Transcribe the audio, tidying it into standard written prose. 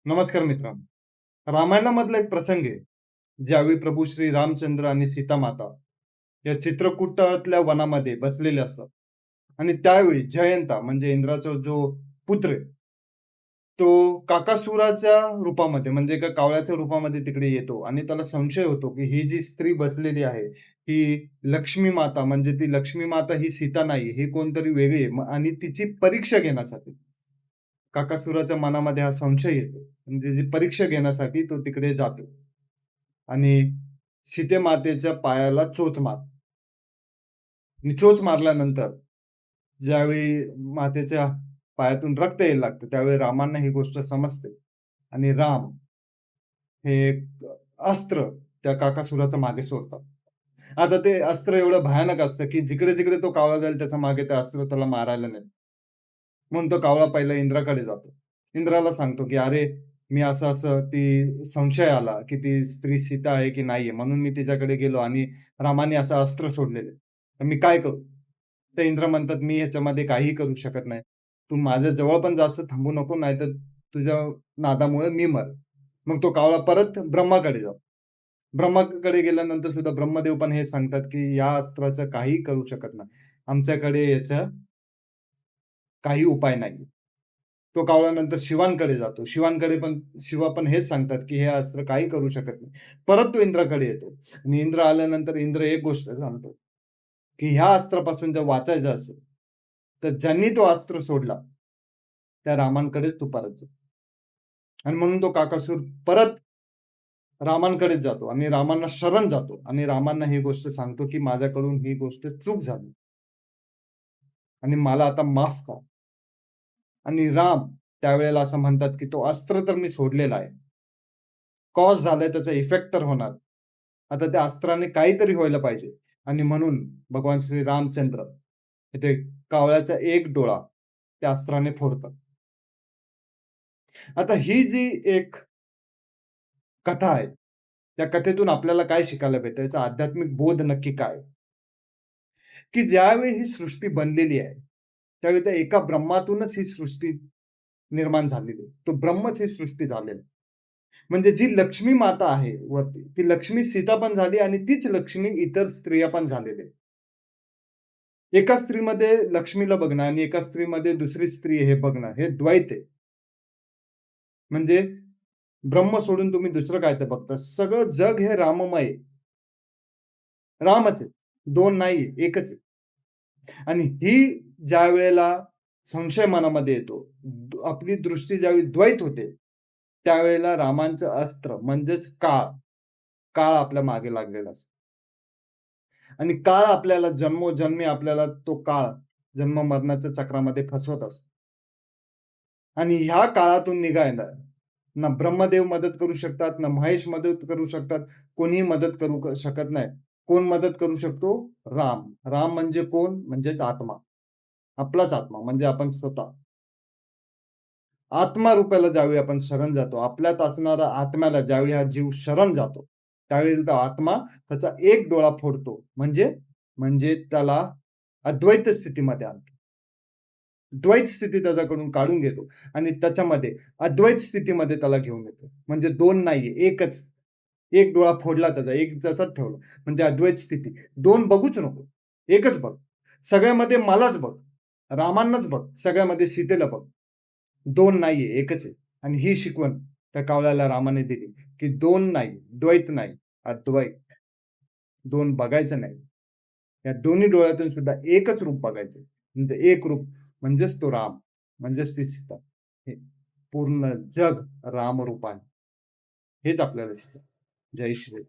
नमस्कार मित्रांनो. रामायणामधला एक प्रसंग आहे, ज्यावेळी प्रभू श्री रामचंद्र आणि सीता माता या चित्रकूटातल्या वनामध्ये बसलेले असतात आणि त्यावेळी जयंता म्हणजे इंद्राचा जो पुत्र आहे, तो काकासुराच्या रूपामध्ये म्हणजे एका कावळ्याच्या रूपामध्ये तिकडे येतो आणि त्याला संशय होतो, की ही जी स्त्री बसलेली आहे, ही लक्ष्मी माता म्हणजे ती लक्ष्मी माता ही सीता नाही, ही कोणतरी वेगळी आहे. आणि तिची परीक्षा घेण्यासाठी काकासुराच्या मनामध्ये हा संशय येतो आणि त्याची परीक्षा घेण्यासाठी तो तिकडे जातो आणि सीतेमातेच्या पायाला चोच मारतो आणि चोच मारल्यानंतर ज्यावेळी मातेच्या पायातून रक्त यायला लागतं, त्यावेळी रामांना ही गोष्ट समजते आणि राम हे एक अस्त्र त्या काकासुराच्या मागे सोडतात. आता ते अस्त्र एवढं भयानक असतं, की जिकडे-जिकडे तो कावळा जाईल त्याच्या मागे ते अस्त्र त्याला मारायला नेतं. म्हणून तो कावळा पहिला इंद्राकडे जातो. इंद्राला सांगतो, की "अरे, मी असं-असं ती संशय आला, की ती स्त्री सीता आहे की नाहीये. म्हणून मी तिच्याकडे गेलो आणि रामाने असं अस्त्र सोडलेलं आहे. तर मी काय करू?" तर इंद्र म्हणतात, "मी ह्याच्यामध्ये काहीही करू शकत नाही. तू माझ्या जवळ पण जास्त थांबू नको, नाहीतर तुझ्या नादामुळे मी मरेन." मग तो कावळा परत ब्रह्माकडे जातो. ब्रह्माकडे गेल्यानंतर सुद्धा ब्रह्मदेव पण हे सांगतात, की "या अस्त्राचं काहीही करू शकत नाही. आमच्याकडे याच्या काही उपाय नाही." तो कावळा नंतर शिवांकडे जातो. शिवा पण हेच सांगतात, की हे अस्त्र काही करू शकत नाही. परत तो इंद्राकडे येतो आणि इंद्र आल्यानंतर इंद्र एक गोष्ट सांगतो, की ह्या अस्त्रापासून जर वाचायचं असेल, तर ज्यांनी तो अस्त्र सोडला, त्या रामांकडेच तू परत जा. आणि म्हणून तो काकासूर परत रामांकडेच जातो आणि रामांना शरण जातो आणि रामांना ही गोष्ट सांगतो, की माझ्याकडून ही गोष्ट चूक झाली आणि मला आता माफ करा. आणि राम त्यावेळेला असं म्हणतात, की तो अस्त्र तर मी सोडलेला आहे. कॉज झालाय त्याचा इफेक्ट तर होणार. आता त्या अस्त्राने काहीतरी व्हायला पाहिजे आणि म्हणून भगवान श्री रामचंद्र इथे कावळ्याचा एक डोळा त्या अस्त्राने फोडतात. आता ही जी एक कथा आहे, त्या कथेतून आपल्याला काय शिकायला भेटतं? याचा आध्यात्मिक बोध नक्की काय? की ज्यावेळी ही सृष्टी बनलेली आहे, त्यावेळी त्या एका ब्रह्मातूनच ही सृष्टी निर्माण झालेली आहे. तो ब्रह्मच ही सृष्टी झालेली आहे. म्हणजे जी लक्ष्मी माता आहे वरती, ती लक्ष्मी सीता पण झाली आणि तीच लक्ष्मी इतर स्त्रिया पण झालेल्या आहेत. एका स्त्रीमध्ये लक्ष्मीला बघणं आणि एका स्त्रीमध्ये दुसरी स्त्री हे बघणं, हे द्वैत आहे. म्हणजे ब्रह्म सोडून तुम्ही दुसरं काय ते बघता. सगळं जग हे राममय आहे. रामच आहे. 2 नाहीये, एकच आहे. आणि ही ज्यावेळेला संशय मनामध्ये येतो, आपली दृष्टी ज्यावेळी द्वैत होते, त्यावेळेला रामांचं अस्त्र म्हणजेच काळ, काळ आपल्या मागे लागलेला असतो. आणि काळ आपल्याला जन्मोजन्मी आपल्याला तो काळ जन्म-मरणाच्या चक्रामध्ये फसवत असतो. आणि ह्या काळातून निघायला ना ब्रह्मदेव मदत करू शकतात, ना महेश मदत करू शकतात. कोणीही मदत शकत नाही. कोण मदत करू शकतो? राम. राम म्हणजे कोण? म्हणजेच आत्मा. आपलाच आत्मा म्हणजे आपण स्वतः. आत्मा रूपाला ज्यावेळी आपण शरण जातो, आपल्यात असणाऱ्या आत्म्याला ज्यावेळी हा जीव शरण जातो, त्यावेळी तो आत्मा त्याचा एक डोळा फोडतो. म्हणजे त्याला अद्वैत स्थितीमध्ये आणतो. द्वैत स्थिती त्याच्याकडून काढून घेतो आणि त्याच्यामध्ये अद्वैत स्थितीमध्ये त्याला घेऊन येतो. म्हणजे 2 नाहीये, एकच. एक डोळा फोडला त्याचा, एक तसाच ठेवला. म्हणजे अद्वैत स्थिती. 2 बघूच नको. एकच बघ. सगळ्यामध्ये मलाच बघ. रामांनाच बघ. सगळ्यामध्ये सीतेला बघ. 2 नाहीये, एकच आहे. आणि ही शिकवण त्या कावळ्याला रामाने दिली, की 2 नाही, द्वैत नाही, अद्वैत. 2 बघायचं नाही. या दोन्ही डोळ्यातून सुद्धा एकच रूप बघायचं. म्हणजे एक रूप म्हणजेच तो राम, म्हणजेच ती सीता. हे पूर्ण जग रामरूप आहे. हेच आपल्याला शिकायचं. जय श्री